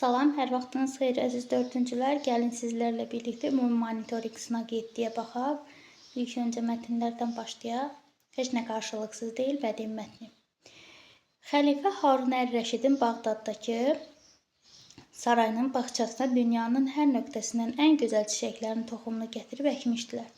Salam, hər vaxtınız xeyir əziz dördüncülər. Gəlin sizlərlə birlikdə ümumi monitoring sınaq 7-yə baxaq. İlk öncə mətnlərdən başlayaq. Heç nə qarşılıqsız deyil, bədii mətni. Xəlifə Harun Ər-Rəşidin Bağdaddakı sarayının bağçasına dünyanın hər nöqtəsindən ən gözəl çiçəklərin toxumunu gətirib əkmişdilər.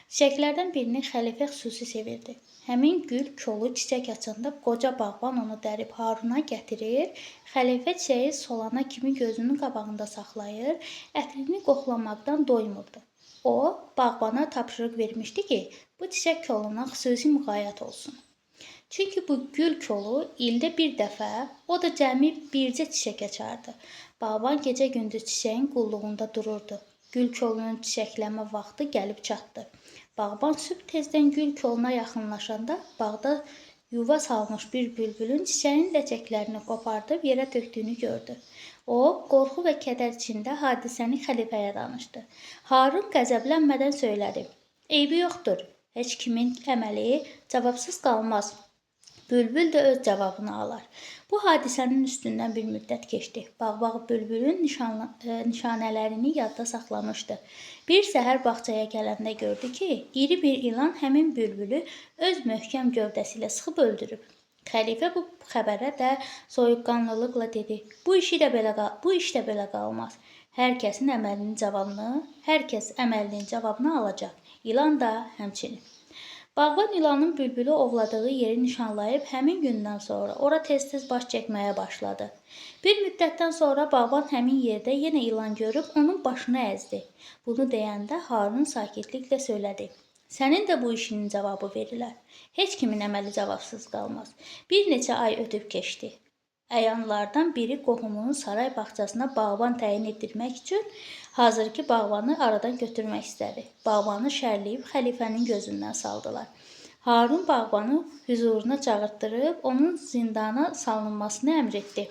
Çiçəklərdən birini xəlifə xüsusi sevirdi. Həmin gül kolu çiçək açanda qoca bağban onu dərib Haruna gətirir, xəlifə çiçəyi solana kimi gözünün qabağında saxlayır, ətrini qoxlamaqdan doymurdu. O, bağbana tapşırıq vermişdi ki, bu çiçək koluna xüsusi müğayət olsun. Çünki bu gül kolu ildə bir dəfə, o da cəmi bircə çiçək açardı. Bağban gecə-gündüz çiçəyin qulluğunda dururdu. Gül kolunun çiçəklənmə vaxtı gəlib çatdı. Bağban sübh tezdən gül koluna yaxınlaşanda bağda yuva salmış bir bülbülün çiçəyin ləçəklərini qopardıb yerə tökdüyünü gördü. O, qorxu və kədər içində hadisəni xəlifəyə danışdı. Harun qəzəblənmədən söylədi. Eybi yoxdur, heç kimin əməli cavabsız qalmaz. Bülbül də öz cavabını alar. Bu hadisənin üstündən bir müddət keçdi. Bağbağ bülbülün nişanələrini yadda saxlamışdı. Bir səhər bağçaya gələndə gördü ki, iri bir ilan həmin bülbülü öz möhkəm gövdəsi ilə sıxıb öldürüb. Xəlifə bu xəbərə də soyuqqanlılıqla dedi. Bu iş də belə qalmaz. Hər kəs əməlinin cavabını alacaq. İlan da həmçinin. Bağban ilanın bülbülü ovladığı yeri nişanlayıb həmin gündən sonra ora tez-tez baş çəkməyə başladı. Bir müddətdən sonra bağban həmin yerdə yenə ilan görüb onun başını əzdi. Bunu deyəndə Harun sakitliklə söylədi. Sənin də bu işinin cavabı verilər. Heç kimin əməli cavabsız qalmaz. Bir neçə ay ötüb keçdi. Əyanlardan biri qohumunun saray bağçasına bağban təyin etdirmək üçün hazırki bağbanı aradan götürmək istədi. Bağbanı şərləyib xəlifənin gözündən saldılar. Harun bağbanı hüzuruna çağırtdırıb onun zindana salınmasını əmr etdi.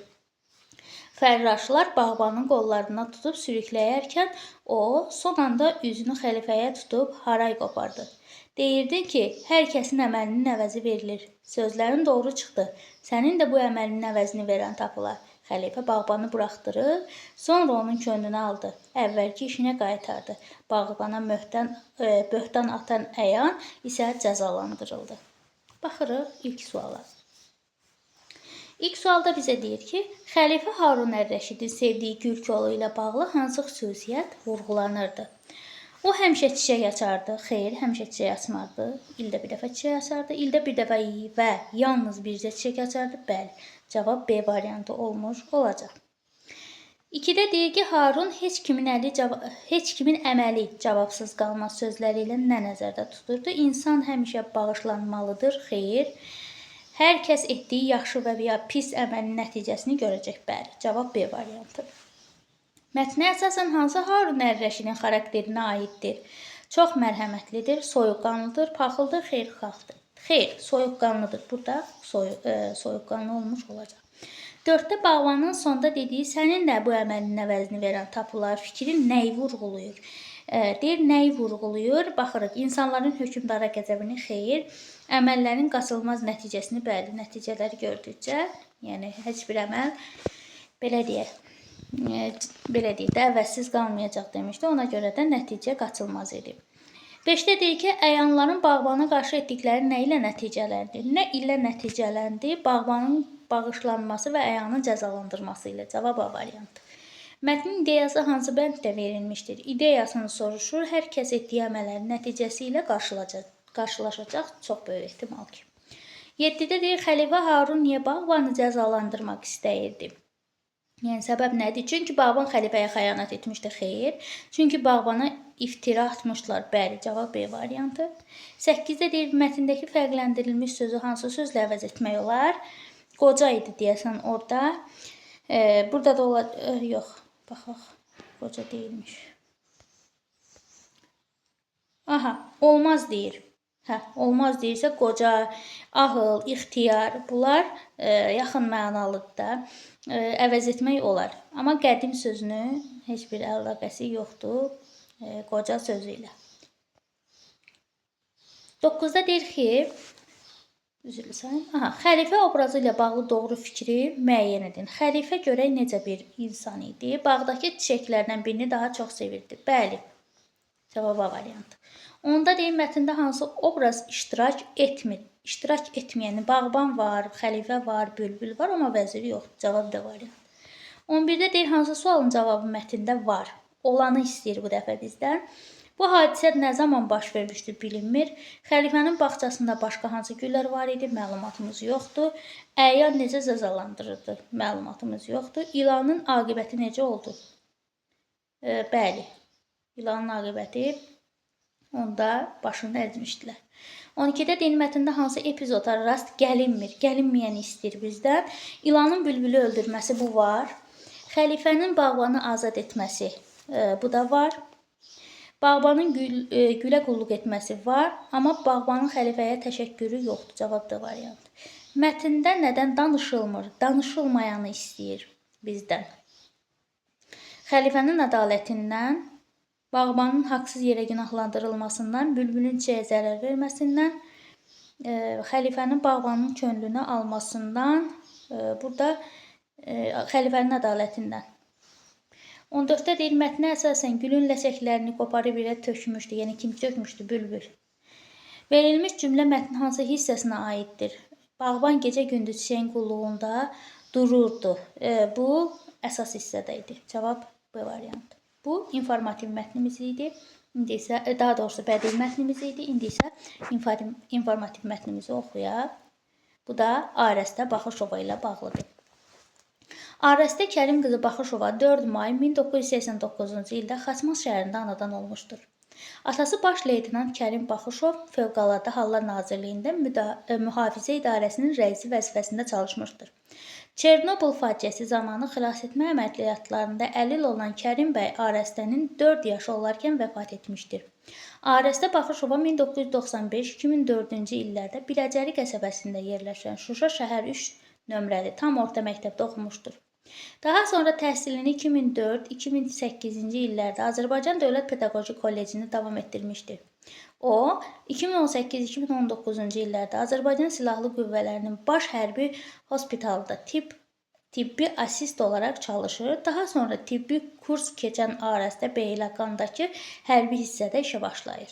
Fərraşlar bağbanın qollarından tutub sürükləyərkən o son anda üzünü xəlifəyə tutub haray qopardı. Deyirdi ki, hər kəsin əməlinin əvəzi verilir. Sözlərin doğru çıxdı. Sənin də bu əməlinin əvəzini verən tapılar. Xəlifə bağbanı buraxdırıb, sonra onun könlünü aldı. Əvvəlki işinə qaytardı. Bağbana böhtan atan əyan isə cəzalandırıldı. Baxırıq ilk suala. İlk sualda bizə deyir ki, xəlifə Harun Ər-Rəşidin sevdiyi gül kolu ilə bağlı hansı xüsusiyyət vurğulanırdı? O həmişə çiçək açardı. Xeyr, həmişə çiçək açmardı. İldə bir dəfə çiçək açardı. İldə bir dəfə və yalnız bircə çiçək açardı. Bəli, cavab B variantı olmuş olacaq. 2-də deyir ki, Harun heç kimin əməli cavabsız qalmaz sözləri ilə nə nəzərdə tuturdu? İnsan həmişə bağışlanmalıdır. Xeyr, hər kəs etdiyi yaxşı və ya pis əməlin nəticəsini görəcək. Bəli, cavab B variantı. Mətnə əsasən hansı Harun Ər-Rəşidin xarakterinə aiddir? Çox mərhəmətlidir, soyuqqanlıdır, paxıldır, xeyirxahdır. Xeyr, soyuqqanlıdır. Burada soyuqqanlı olmuş olacaq. 4-də bağbanın sonda dediyi sənin də bu əməlinin əvəzini verən tapılar fikrin nəyi vurğulayır? Deyir, nəyi vurğulayır? Baxırıq, insanların hökmdara qəzəbini xeyir, əməllərin qaçılmaz nəticəsini, bəli, nəticələri gördükcə, yəni heç bir əməl, belə deyək, əvəzsiz qalmayacaq demişdi. Ona görə də nəticə qaçılmaz idi. 5-də deyir ki, əyanların bağbana qarşı etdikləri nə ilə nəticələndi? Nə ilə nəticələndi? Bağbanın bağışlanması və əyanın cəzalandırması ilə. Cavab A variantı. Mətnin ideyası hansı bənddə verilmişdir? İdeyasını soruşur. Hər kəs etdiyi əməllərin nəticəsi ilə qarşılaşacaq. Çox böyük ehtimal ki. 7-də deyir, xəlifə Harun niyə bağbanı cəzalandırmaq istəyirdi? Yəni, səbəb nədir? Çünki bağban xəlifəyə xəyanət etmişdi. Xeyr. Çünki bağbana iftira atmışlar. Bəli, cavab B variantı. 8-də deyir, mətndəki fərqləndirilmiş sözü hansı sözlə əvəz etmək olar? Qoca idi deyəsən orada. Burada da olacaq. Yox, baxaq. Qoca deyilmiş. Aha, olmaz deyir. Olmaz deyirsə qoca, ahıl, ixtiyar, bunlar yaxın mənalıdır da. Əvəz etmək olar. Amma qədim sözünün heç bir əlaqəsi yoxdur qoca sözü ilə. 9-da deyir ki, Üzülürsən. Aha, xəlifə obrazı ilə bağlı doğru fikri müəyyən edin. Xəlifə görək necə bir insan idi? Bağdakı çiçəklərdən birini daha çox sevirdi. Bəli. Cavab A variantı. Onda deyim mətndə hansı obraz iştirak etmir? İştirak etməyəni bağban var, xəlifə var, bülbül var, amma vəziri yoxdur. Cavab D variantı. 11-də deyir hansı sualın cavabı mətndə var? Olanı istəyir bu dəfə bizdən. Bu hadisə nə zaman baş vermişdir bilinmir. Xəlifənin bağçasında başqa hansı güllər var idi? Məlumatımız yoxdur. Əyan necə cəzalandırırdı? Məlumatımız yoxdur. İlanın aqibəti necə oldu? Bəli. İlanın aqibəti onda başını əzmişdilər. 12-də deyin mətndə hansı epizoda rast gəlinmir? Gəlinməyəni istəyir bizdən. İlanın bülbülü öldürməsi bu var. Xəlifənin bağbanı azad etməsi bu da var. Bağbanın gülə qulluq etməsi var, amma bağbanın xəlifəyə təşəkkürü yoxdur. Cavab da variantı. Mətndə nədən danışılmır? Danışılmayanı istəyir bizdən. Xəlifənin ədalətindən, bağbanın haqsız yerə günahlandırılmasından, bülbülün çiçəyə zərər verməsindən, xəlifənin bağbanın könlünü almasından, burada xəlifənin ədalətindən. 14-də deyir, mətnə əsasən gülün ləçəklərini qoparıb yerə tökmüşdü. Yəni, kim tökmüşdü? Bülbül. Verilmiş cümlə mətnin hansı hissəsinə aiddir? Bağban gecə-gündüz çiçəyin qulluğunda dururdu. Bu, əsas hissədə idi. Cavab B variantı. Bu, informativ mətnimiz idi. İndi isə, daha doğrusu bədii mətnimiz idi. İndi isə informativ mətnimizi oxuyaq. Bu da Arəstə Baxışova ilə bağlıdır. Arəstə Kərim qızı Baxışova 4 may 1989-cu ildə Xaçmaz şəhərində anadan olmuşdur. Atası baş leytenant Kərim Baxışov Fövqəladə Hallar Nazirliyində Mühafizə İdarəsinin rəisi vəzifəsində çalışmışdır. Çernobıl faciəsi zamanı xilasetmə əməliyyatlarında əlil olan Kərim bəy Arəstənin 4 yaşı olarkən vəfat etmişdir. Arəstə Baxışova 1995-2004-cü illərdə Biləcəri qəsəbəsində yerləşən Şuşa şəhər 3 nömrəli tam orta məktəbdə oxumuşdur. Daha sonra təhsilini 2004-2008-ci illərdə Azərbaycan Dövlət Pedaqoji Kollecini davam etdirmişdir. O, 2018-2019-cu illərdə Azərbaycan Silahlı Qüvvələrinin Baş Hərbi Hospitalında tibbi asist olaraq çalışır. Daha sonra tibbi kurs keçən Arəstə Beyləqandakı hərbi hissədə işə başlayır.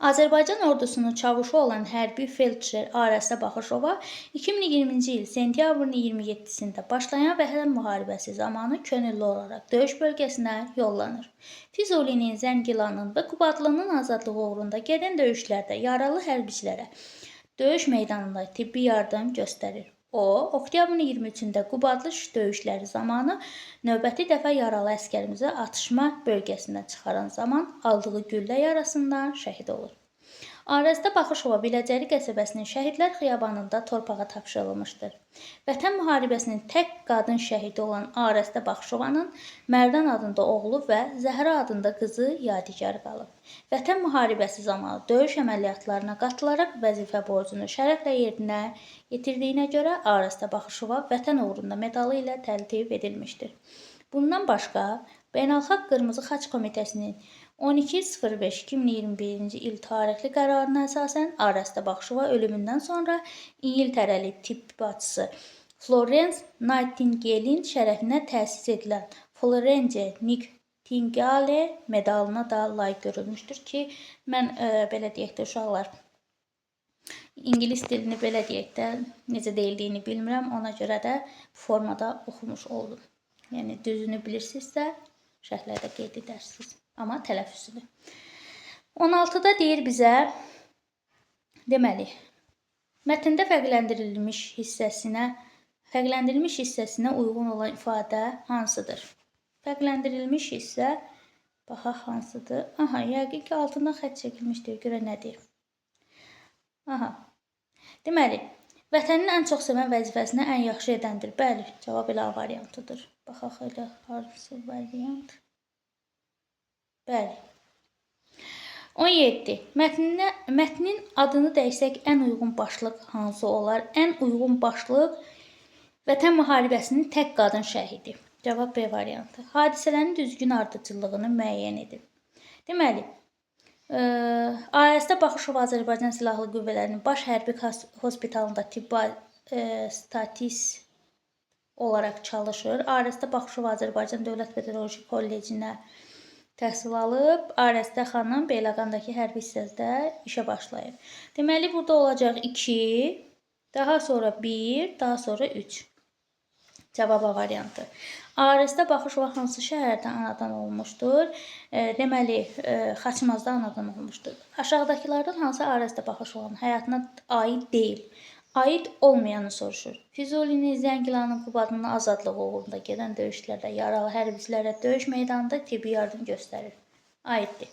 Azərbaycan ordusunun çavuşu olan hərbi felçer Arəstə Baxışova 2020-ci il sentyabrın 27-sində başlayan Vətən müharibəsi zamanı könüllü olaraq döyüş bölgəsinə yollanır. Füzulinin, Zəngilanın və Qubadlının azadlığı uğrunda gedən döyüşlərdə yaralı hərbiçilərə döyüş meydanında tibbi yardım göstərir. O, oktyabrın 23-də Qubadlı döyüşləri zamanı növbəti dəfə yaralı əsgərimizi atışma bölgəsindən çıxaran zaman aldığı güllə yarasından şəhid olur. Arəstə Baxışova Biləcəri qəsəbəsinin Şəhidlər Xiyabanında torpağa tapşırılmışdır. Vətən müharibəsinin tək qadın şəhidi olan Arəstə Baxışovanın Mərdan adında oğlu və Zəhra adında qızı yadigar qalıb. Vətən müharibəsi zamanı döyüş əməliyyatlarına qatılaraq vəzifə borcunu şərəflə yerinə yetirdiyinə görə Arəstə Baxışova Vətən uğrunda medalı ilə təltif edilmişdir. Bundan başqa, Beynəlxalq Qırmızı Xaç Komitəsinin 12.05.2021-ci il tarixli qərarına əsasən Arəstə Baxışova ölümündən sonra İngiltərəli tibb bacısı Florence Nightingale-in şərəfinə təsis edilən Florence Nightingale medalına da layiq görülmüşdür ki, mən belə deyək də uşaqlar İngilis dilini belə deyək də necə deyildiyini bilmirəm, ona görə də formada oxumuş oldum. Yəni düzünü bilirsinizsə şərhlərdə qeyd edərsiniz, amma tələffüzünü. 16-da deyir bizə, deməli, mətndə fərqləndirilmiş hissəsinə uyğun olan ifadə hansıdır? Fərqləndirilmiş hissə, baxaq hansıdır? Aha, yəqin ki, altından xətt çəkilmişdir, görə nədir? Aha, deməli, vətənin ən çox sevən vəzifəsini ən yaxşı edəndir. Bəli, cavab elə A variantıdır. Baxaq elə hansı variant? Bəli. 17. Mətnin adını dəysək ən uyğun başlıq hansı olar? Ən uyğun başlıq Vətən müharibəsinin tək qadın şəhidi. Cavab B variantı. Hadisələrin düzgün ardıcıllığını müəyyən edin. Deməli, AES-də Baxışov Azərbaycan Silahlı Qüvvələrinin Baş Hərbi Hospitalında tibbi statist olaraq çalışır. AES-də Baxışov Azərbaycan Dövlət Pedaqoji Kollecinə təhsil alıb. AES-də xanım Beyləqandakı hərbi hissəsində işə başlayıb. Deməli, burada olacaq 2, daha sonra 1, daha sonra 3. Cavab A variantı. AES-də Baxışova hansı şəhərdə anadan olmuşdur? Deməli, Xaçmazda anadan olmuşdur. Aşağıdakılardan hansı AES-də Baxışovanın həyatına aid deyil? Aid olmayanı soruşur. Füzulini, Zəngilanın, Qubadlının azadlığı uğrunda gedən döyüşlərdə yaralı hərbiçilərə döyüş meydanında tibbi yardım göstərir. Aiddir.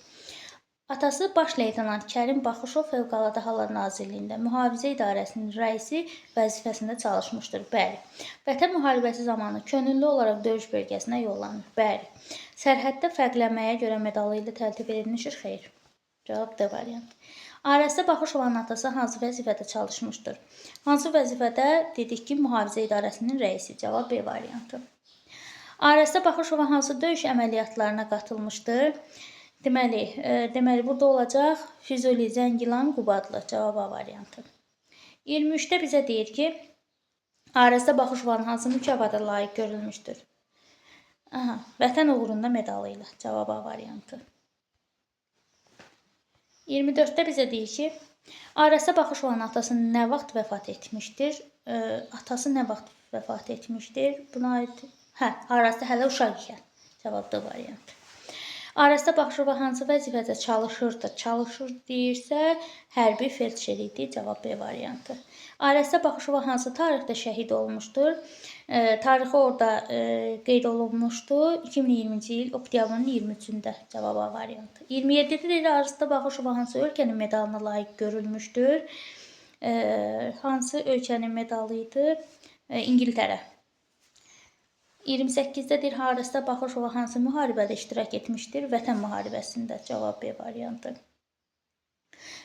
Atası Baş Leytenant Kərim Baxışov Fövqəladə Hallar Nazirliyində Mühafizə İdarəsinin rəisi vəzifəsində çalışmışdır. Bəli. Vətən müharibəsi zamanı könüllü olaraq döyüş bölgəsinə yollanır. Bəli. Sərhəddə fərqlənməyə görə medalı ilə təltif edilmişdir. Xeyr. Cavab D variantı. AES-də Baxışovanın atası hansı vəzifədə çalışmışdır? Hansı vəzifədə dedik ki, Mühafizə İdarəsinin rəisi. Cavab B variantı. AES-də Baxışova hansı döyüş əməliyyatlarına qatılmışdır? Deməli, burada olacaq Füzuli, Zəngilan, Qubadlı. Cavab A variantı. 23-də bizə deyir ki, AES-də Baxışovanın hansı mükafata layiq görülmüşdür? Vətən uğrunda medalı ilə. Cavab A variantı. 24-də bizə deyir ki, AES-də Baxışovanın atası nə vaxt vəfat etmişdir? Atası nə vaxt vəfat etmişdir? Buna aid AES-də hələ uşaq ikən. Cavab D variantı. AES-də Baxışova hansı vəzifədə çalışırdı? Çalışır deyirsə, hərbi felçer idi. Cavab B variantı. AES-də Baxışova hansı tarixdə şəhid olmuşdur? Tarixi orada qeyd olunmuşdu. 2020-ci il oktyabrın 23-də. Cavab A variantı. 27-də deyir, AES-də Baxışova hansı ölkənin medalına layiq görülmüşdür? Hansı ölkənin medalı idi? İngiltərə. 28-də deyir, AES-də Baxışova hansı müharibədə iştirak etmişdir? Vətən müharibəsində. Cavab B variantı.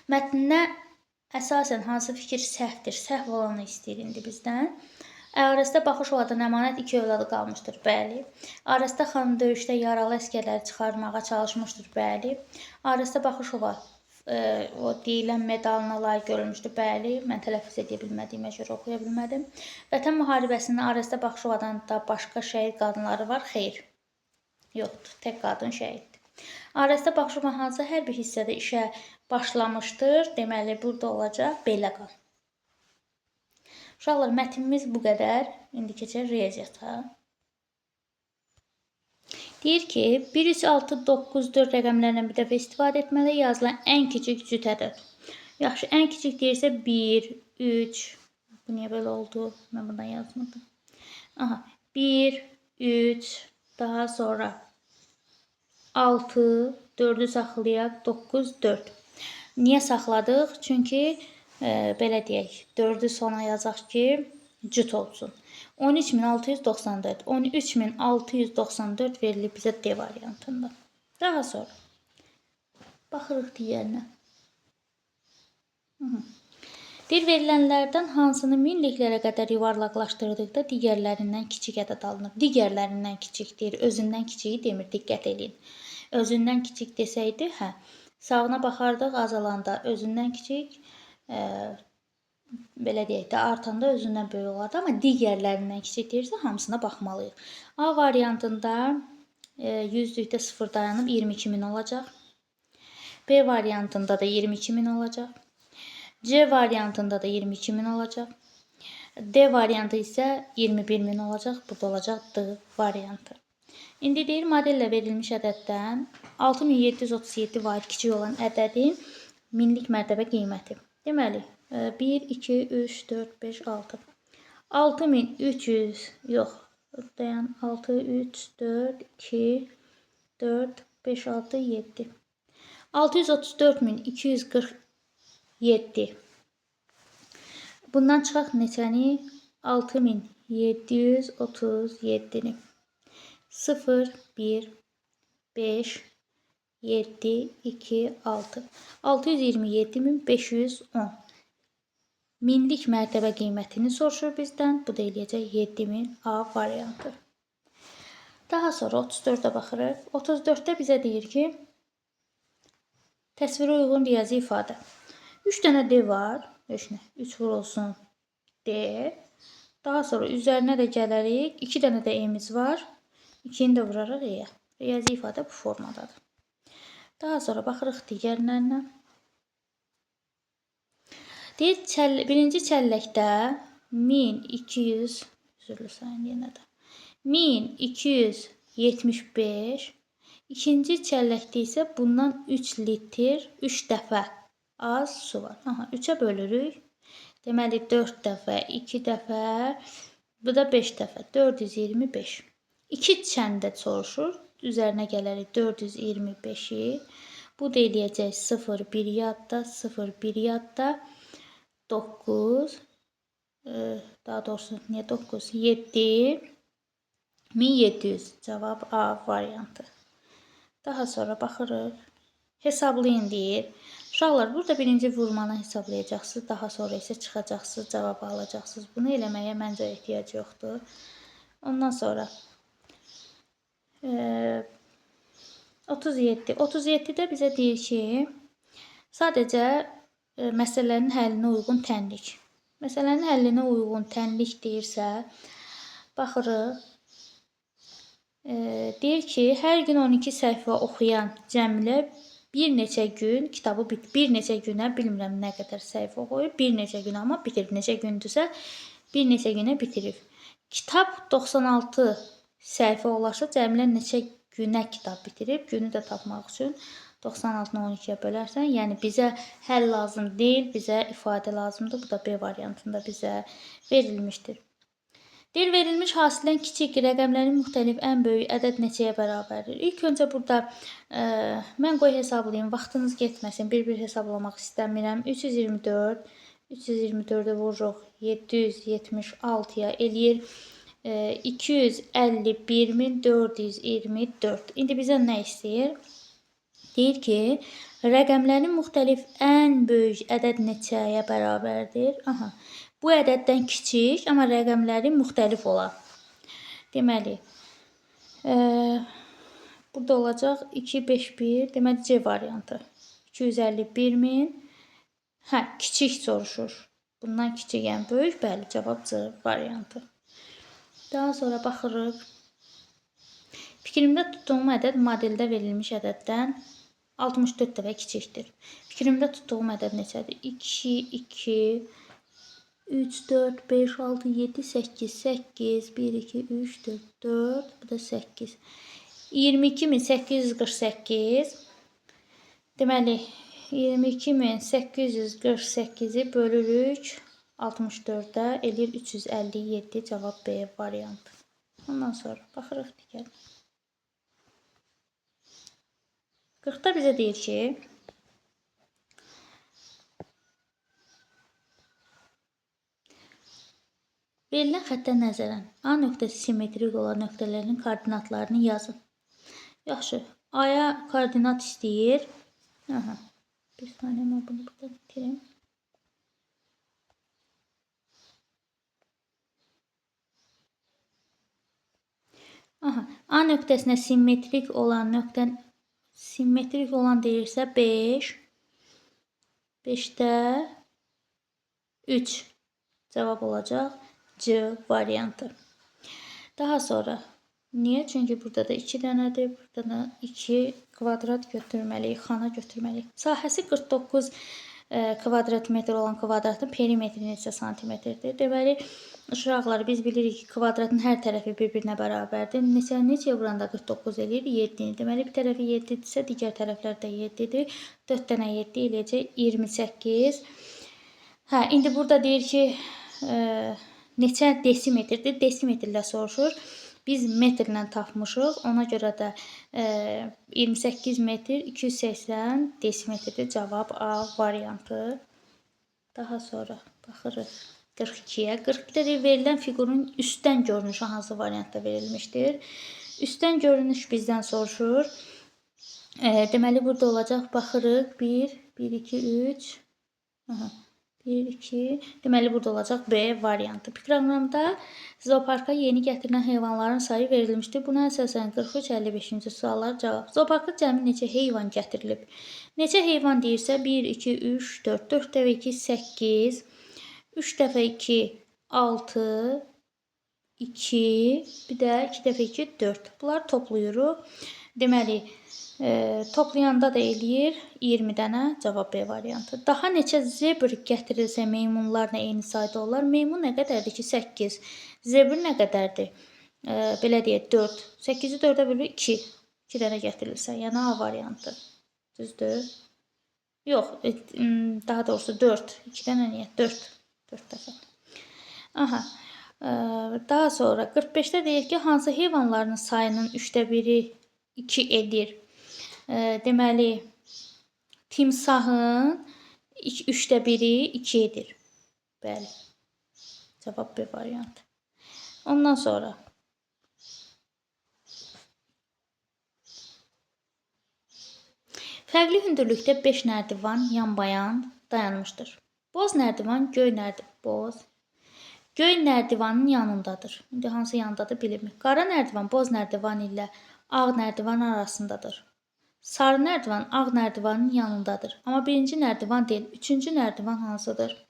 Mətninə əsasən hansı fikir səhvdir? Səhv olanı istəyir indi bizdən. AES-də Baxışovadan əmanət 2 övladı qalmışdır. Bəli. AES-də xanım döyüşdə yaralı əsgərləri çıxarmağa çalışmışdır. Bəli. AES-də Baxışova o deyilən medalına layiq görülmüşdür. Bəli, mən tələffüz edə bilmədiyimə görə oxuya bilmədim. Vətən müharibəsində AES-də Baxışovadan da başqa şəhid qadınları var? Xeyr. Yoxdur. Tək qadın şəhiddir. AES-də Baxışova hansı hərbi hissədə işə başlamışdır? Deməli, burada olacaq Beyləqan. Uşaqlar, mətnimiz bu qədər. İndi keçək riyaziyyata. Deyir ki, 1, 3, 6, 9, 4 rəqəmlərindən bir dəfə istifadə etmədə yazılan ən kiçik cüt ədəd. Yaxşı, ən kiçik deyirsə 1, 3, bu niyə belə oldu? Mən buradan yazmadım. 1, 3, daha sonra 6, 4-ü saxlayaq, 9, 4. Niyə saxladıq? Çünki, belə deyək, 4-ü sona yazaq ki, cüt olsun. 13694. 13694 verilib bizə D variantında. Daha sonra baxırıq digərinə. Deyir, verilənlərdən hansını minliklərə qədər yuvarlaqlaşdırdıqda digərlərindən kiçik ədəd alınır. Digərlərindən kiçik deyir, özündən kiçiyi demir, diqqət edin. Özündən kiçik desəydi, sağına baxardıq, azalanda özündən kiçik, belə deyək də, artanda özündən böyük olardı, amma digərlərindən kiçik deyirsə, hamısına baxmalıyıq. A variantında 100-lükdə 0 dayanıb 22.000 olacaq. B variantında da 22.000 olacaq. C variantında da 22.000 olacaq. D variantı isə 21.000 olacaq. Burada olacaq D variantı. İndi deyir, modellə verilmiş ədəddən 6737 vahid kiçik olan ədədin minlik mərtəbə qiyməti. Deməli, 1, 2, 3, 4, 5, 6. 6300, yox, dayan, 6, 3, 4, 2, 4, 5, 6, 7. 634.247. Bundan çıxaq neçəni? 6737-ni. 0, 1, 5, 7, 2, 6. 627.510. Minlik mərtəbə qiymətini soruşur bizdən. Bu da eləyəcək 7000 A variantı. Daha sonra 34-də baxırıq. 34-də bizə deyir ki, Təsvirə uyğun riyazi ifadə. 3 dənə D var. 3 vurulsun D. Daha sonra üzərinə də gələrik. 2 dənə də E-miz var. 2-ni də vuraraq E-yə. Riyazi ifadə bu formadadır. Daha sonra baxırıq digərlərinə. Deyir, birinci çəlləkdə 1200, üzrlü sayın yenə də, 1275, ikinci çəlləkdə isə bundan 3 litr 3 dəfə az su var. 3-ə bölürük. Deməli 4 dəfə, 2 dəfə, bu da 5 dəfə, 425. 2 çəndə soruşur. Üzərinə gələrik 425-i. Bu da eləyəcək 0, 1 yadda, 0, 1 yadda, 9, daha doğrusu niyə 9, 7, 1700. Cavab A variantı. Daha sonra baxırıq. Hesablayın deyir. Uşaqlar, burada birinci vurmanı hesablayacaqsınız. Daha sonra isə çıxacaqsınız, cavabı alacaqsınız. Bunu eləməyə məncə ehtiyac yoxdur. Ondan sonra 37. 37-də bizə deyir ki, sadəcə məsələnin həllinə uyğun tənlik. Məsələnin həllinə uyğun tənlik deyirsə, baxırıq. Deyir ki, hər gün 12 səhifə oxuyan Cəmilə bir neçə gün kitabı bir neçə günə, bilmirəm nə qədər səhifə oxuyub, bir neçə gün amma bitirib. Neçə gündürsə, bir neçə günə bitirib. Kitab 96 səhifə olarsa, Cəmilə neçə günə kitab bitirib? Günü də tapmaq üçün 96-nı 12-yə bölərsən. Yəni bizə həll lazım deyil, bizə ifadə lazımdır. Bu da B variantında bizə verilmişdir. Deyir, verilmiş hasildən kiçik rəqəmlərin müxtəlif ən böyük ədəd neçəyə bərabərdir? İlk öncə burada mən qoy hesablayayım, vaxtınız getməsin, bir-bir hesablamaq istəmirəm. 324, 324-ü vururuq 776-ya eləyir 251.424. İndi bizə nə istəyir? Deyir ki, rəqəmlərin müxtəlif ən böyük ədəd neçəyə bərabərdir? Bu ədəddən kiçik, amma rəqəmləri müxtəlif olan. Deməli, burada olacaq 251, deməli C variantı. 251.000, kiçik soruşur. Bundan kiçik, yəni böyük, bəli, cavab C variantı. Daha sonra baxırıq. Fikrimdə tutduğum ədəd modeldə verilmiş ədəddən 64 dəfə kiçikdir. Fikrimdə tutduğum ədəd neçədir? 2, 2, 3, 4, 5, 6, 7, 8, 8, 1, 2, 3, 4, 4, bu da 8. 22.848. Deməli, 22.848-i bölürük 64-də, eləyir 357, cavab B variantı. Ondan sonra baxırıq digər. 40-da bizə deyir ki, verilən xəttə nəzərən A nöqtəsi simmetrik olan nöqtələrin koordinatlarını yazın. Yaxşı, A-ya koordinat istəyir. Bir saniyə, mən bunu burada bitirim. A nöqtəsinə simmetrik olan deyirsə 5, 5-də 3 cavab olacaq C variantı. Daha sonra, niyə? Çünki burada da 2 dənədir, burada da 2 kvadrat götürməliyik, xana götürməliyik. Sahəsi 49 kvadrat metr olan kvadratın perimetri neçə santimetrdir? Deməli, uşaqlar, biz bilirik ki, kvadratın hər tərəfi bir-birinə bərabərdir. Neçəyə vuranda 49 eləyir? 7-ni. Deməli, bir tərəfi 7-dirsə, digər tərəflər də 7-dir. 4 dənə 7 eləyəcək 28. İndi burada deyir ki, neçə desimetrdir? Desimetrlə soruşur. Biz metrlə tapmışıq. Ona görə də 28 metr 280 desimetrdir. Cavab A variantı. Daha sonra baxırıq 42-yə. 42-də verilən fiqurun üstdən görünüşü hansı variantda verilmişdir? Üstdən görünüş bizdən soruşur. Deməli, burada olacaq. Baxırıq. 1, 2, 3. 1, 2. Deməli burada olacaq B variantı. Proqramda zooparka yeni gətirilən heyvanların sayı verilmişdir. Buna əsasən 43-55-ci suallar cavab. Zooparka cəmi neçə heyvan gətirilib? Neçə heyvan deyirsə 1, 2, 3, 4. 4 dəfə 2, 8. 3 dəfə 2, 6. 2. Bir də 2 dəfə 2, 4. Bunları toplayırıq. Deməli, toplayanda da eləyir 20 dənə, cavab B variantı. Daha neçə zebr gətirilsə meymunlarla eyni sayda olar. Meymun nə qədərdir ki? 8. Zebr nə qədərdir? Belə deyək, 4. 8-i 4-ə bölür 2. 2 dənə gətirilsə, yəni A variantı. Düzdür? Yox, daha doğrusu 4. 2 dənə niyə? 4. 4 dəfə. Aha. Daha sonra 45-də deyir ki, hansı heyvanların sayının 3də 1-i 2 edir? Deməli, timsahın 3də 1-i 2 edir. Bəli. Cavab B variantı. Ondan sonra fərqli hündürlükdə 5 nərdivan yanbayan dayanmışdır. Boz nərdivan göy nərdivanın yanındadır. İndi hansı yanındadır bilinmir. Qara nərdivan boz nərdivan ilə ağ nərdivan arasındadır. Sarı nərdivan ağ nərdivanın yanındadır. Amma birinci nərdivan deyil. Üçüncü nərdivan hansıdır?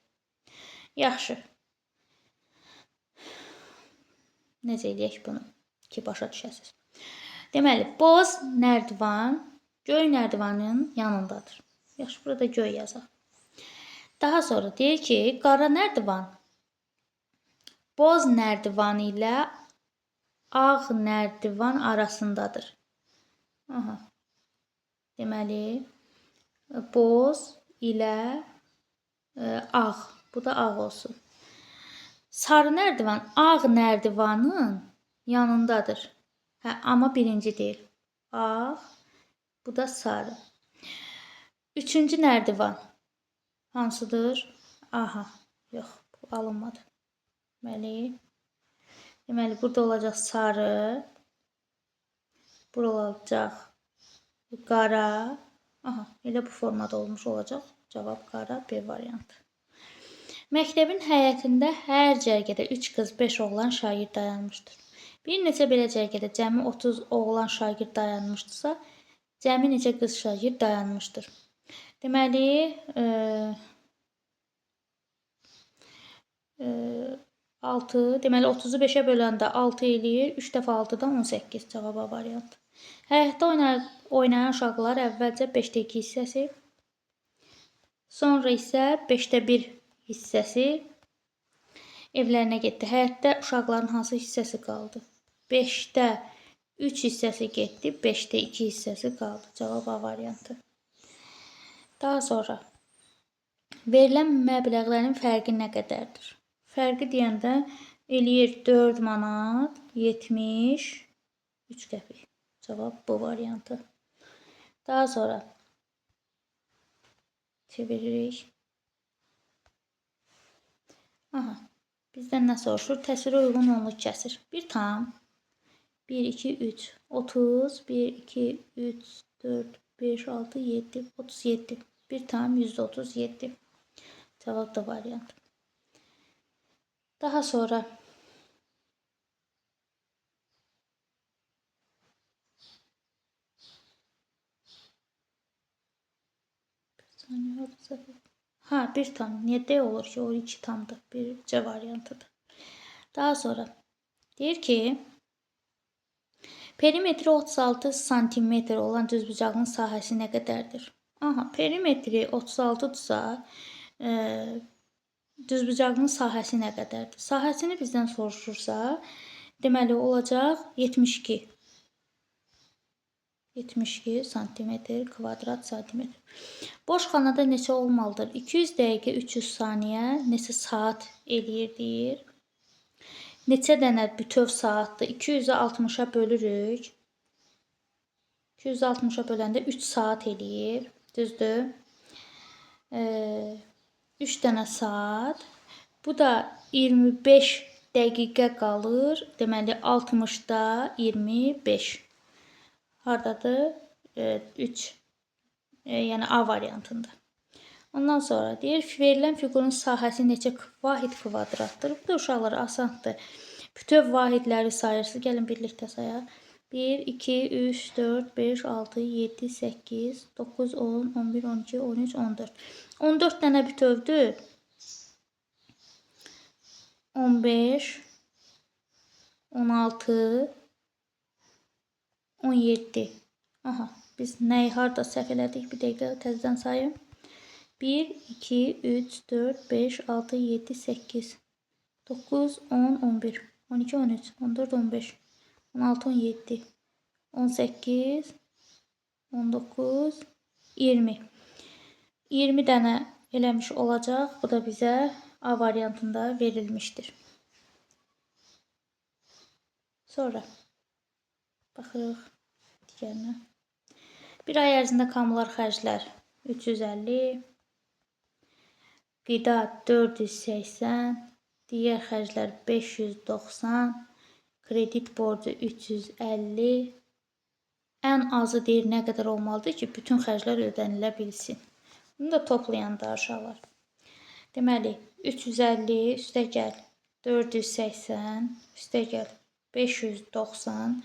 Yaxşı. Necə eləyək bunu ki, başa düşəsiniz. Deməli, boz nərdivan göy nərdivanın yanındadır. Yaxşı, burada göy yazaq. Daha sonra deyir ki, qara nərdivan boz nərdivan ilə ağ nərdivan arasındadır. Aha. Deməli, boz ilə ağ. Bu da ağ olsun. Sarı nərdivan ağ nərdivanın yanındadır. Amma birinci deyil. Ağ. Bu da sarı. Üçüncü nərdivan hansıdır? Aha. Yox, bu alınmadı. Deməli, burada olacaq sarı. Burada olacaq qara. Aha, elə bu formada olmuş olacaq. Cavab qara, B variantı. Məktəbin həyətində hər cərgədə 3 qız, 5 oğlan şagird dayanmışdır. Bir neçə belə cərgədə cəmi 30 oğlan şagird dayanmışdırsa, cəmi neçə qız şagird dayanmışdır. Deməli, 6, deməli 30-u 5-ə böləndə 6 eləyir. 3 dəfə 6-dan 18 cavab A variantı. Həyətdə oynayan uşaqlar əvvəlcə 5də 2 hissəsi, sonra isə 5də 1 hissəsi evlərinə getdi. Həyətdə uşaqların hansı hissəsi qaldı? 5də 3 hissəsi getdi, 5də 2 hissəsi qaldı. Cavab A variantı. Daha sonra verilən məbləğlərin fərqi nə qədərdir? Fərqi deyəndə eləyir 4 manat 73 qəpik. Cavab bu variantı. Daha sonra çeviririk. Aha, bizdən nə soruşur? Təsvirə uyğun onluq kəsir. 1 tam, 1, 2, 3, 30, 1, 2, 3, 4, 5, 6, 7, 37. 1 tam, %37. Cavab da variantı. Daha sonra ha, 1 tam. Niyə D olur ki? O 2 tamdır. Bir C variantıdır. Daha sonra deyir ki, perimetri 36 santimetr olan düzbucağın sahəsi nə qədərdir? Aha, perimetri 36-dırsa, düzbucağın sahəsi nə qədərdir? Sahəsini bizdən soruşursa, deməli olacaq 72. 72 santimetr, kvadrat santimetr. Boş xanada neçə olmalıdır? 200 dəqiqə 300 saniyə neçə saat eləyir deyir. Neçə dənə bütöv saatdır? 200-ü 60-a bölürük. 200-ü 60-a böləndə 3 saat eləyir. Düzdür? 3 dənə saat. Bu da 25 dəqiqə qalır. Deməli 60-da 25. Hardadır? 3. Yəni A variantında. Ondan sonra deyir, verilən fiqurun sahəsi neçə vahid kvadratdır? Bu da uşaqlara asandır. Bütöv vahidləri sayırsınız. Gəlin birlikdə sayaq. 1, 2, 3, 4, 5, 6, 7, 8, 9, 10, 11, 12, 13, 14. 14 dənə bütövdür. 15, 16, 17. Aha, biz nəyi harda səhv elədik? Bir dəqiqə təzədən sayım. 1, 2, 3, 4, 5, 6, 7, 8, 9, 10, 11, 12, 13, 14, 15, 16, 17, 18, 19, 20. 20 dənə eləmiş olacaq. Bu da bizə A variantında verilmişdir. Sonra baxırıq digərinə. Bir ay ərzində kommunal xərclər 350, qida 480, digər xərclər 590, kredit borcu 350. Ən azı deyir nə qədər olmalıdır ki, bütün xərclər ödənilə bilsin. Bunu da toplayanda aşağılar. Deməli, 350 üstəgəl 480, üstəgəl 590,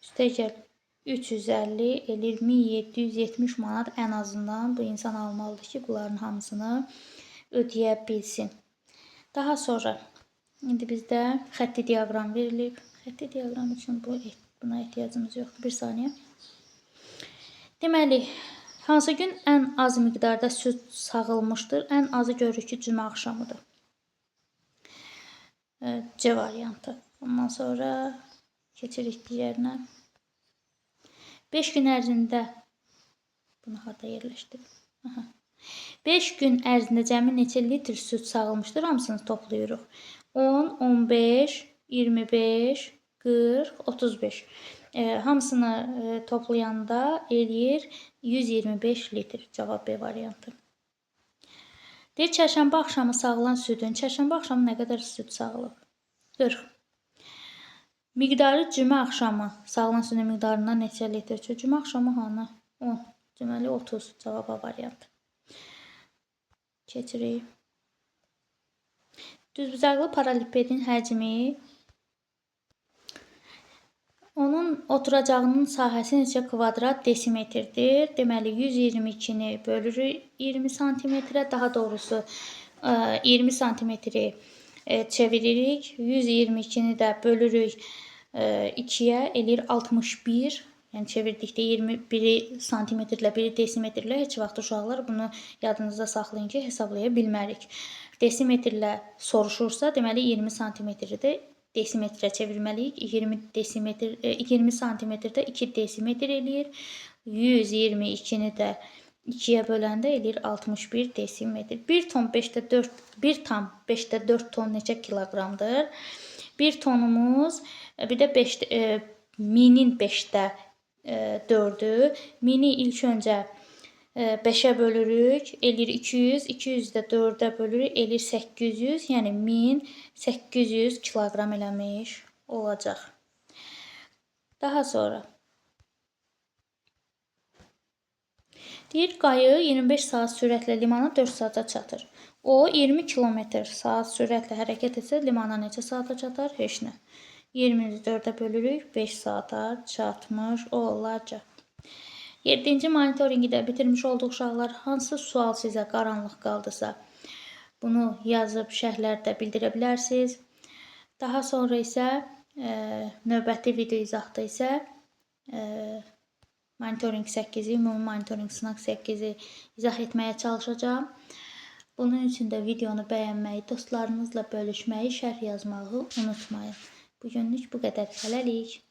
üstəgəl 350 eləyir 1770 manat ən azından bu insan almalıdır ki, bunların hamısını ödəyə bilsin. Daha sonra, indi bizdə xətti diaqram verilib. Xətti diaqram üçün buna ehtiyacımız yoxdur. Bir saniyə. Deməli, hansı gün ən az miqdarda süd sağılmışdır? Ən azı görürük ki, cümə axşamıdır. C variantı. Ondan sonra keçirik digərinə. 5 gün ərzində bunu harda yerləşdirib? 5 gün ərzində cəmi neçə litr süd sağılmışdır? Hamısını toplayırıq. 10, 15, 25, 40, 35. Hamısını toplayanda eləyir 125 litr. Cavab B variantı. Deyir, çərşənbə axşamı sağılan südün çərşənbə axşamı nə qədər süd sağılıb? 40. Miqdarı cümə axşamı sağılan südün miqdarından neçə litr? Cümə axşamı hanı? 10. Deməli 30. Cavab A variantı. Keçirik. Düzbucaqlı paralipedin həcmi onun oturacağının sahəsi neçə kvadrat desimetrdir? Deməli, 122-ni bölürük 20 santimetrə, daha doğrusu 20 santimetri çeviririk. 122-ni də bölürük 2-yə, eləyir 61. Yəni, çevirdikdə 21 santimetrlə, 1 desimetrlə heç vaxt uşaqlar bunu yadınızda saxlayın ki, hesablaya bilmərik. Desimetrlə soruşursa, deməli 20 santimetridir. Desimetrə çevirməliyik. 20 santimetrdə 2 desimetr eləyir. 122-ni də 2-yə böləndə eləyir 61 desimetr. 1 tam 5-də 4 ton neçə kiloqramdır? 1 tonumuz, bir də minin 5-də 4-ü. Mini ilk öncə 5-ə bölürük, eləyir 200, 200 də 4-ə bölürük, eləyir 800, yəni 1800 kiloqram eləmiş olacaq. Daha sonra deyir, qayıq 25 saat sürətlə limana 4 saata çatır. O 20 km saat sürətlə hərəkət etsə limana neçə saata çatar? Heç nə. 20-ni 4-ə bölürük, 5 saata çatmış olacaq. 7-ci monitoringi də bitirmiş olduq uşaqlar. Hansı sual sizə qaranlıq qaldısa, bunu yazıb şərhlərdə bildirə bilərsiniz. Daha sonra isə növbəti video izahda isə monitoring 8-i, ümumi monitoring sınaq 8-i izah etməyə çalışacağım. Bunun üçün də videonu bəyənməyi, dostlarınızla bölüşməyi, şərh yazmağı unutmayın. Bugünlük bu qədər. Hələlik.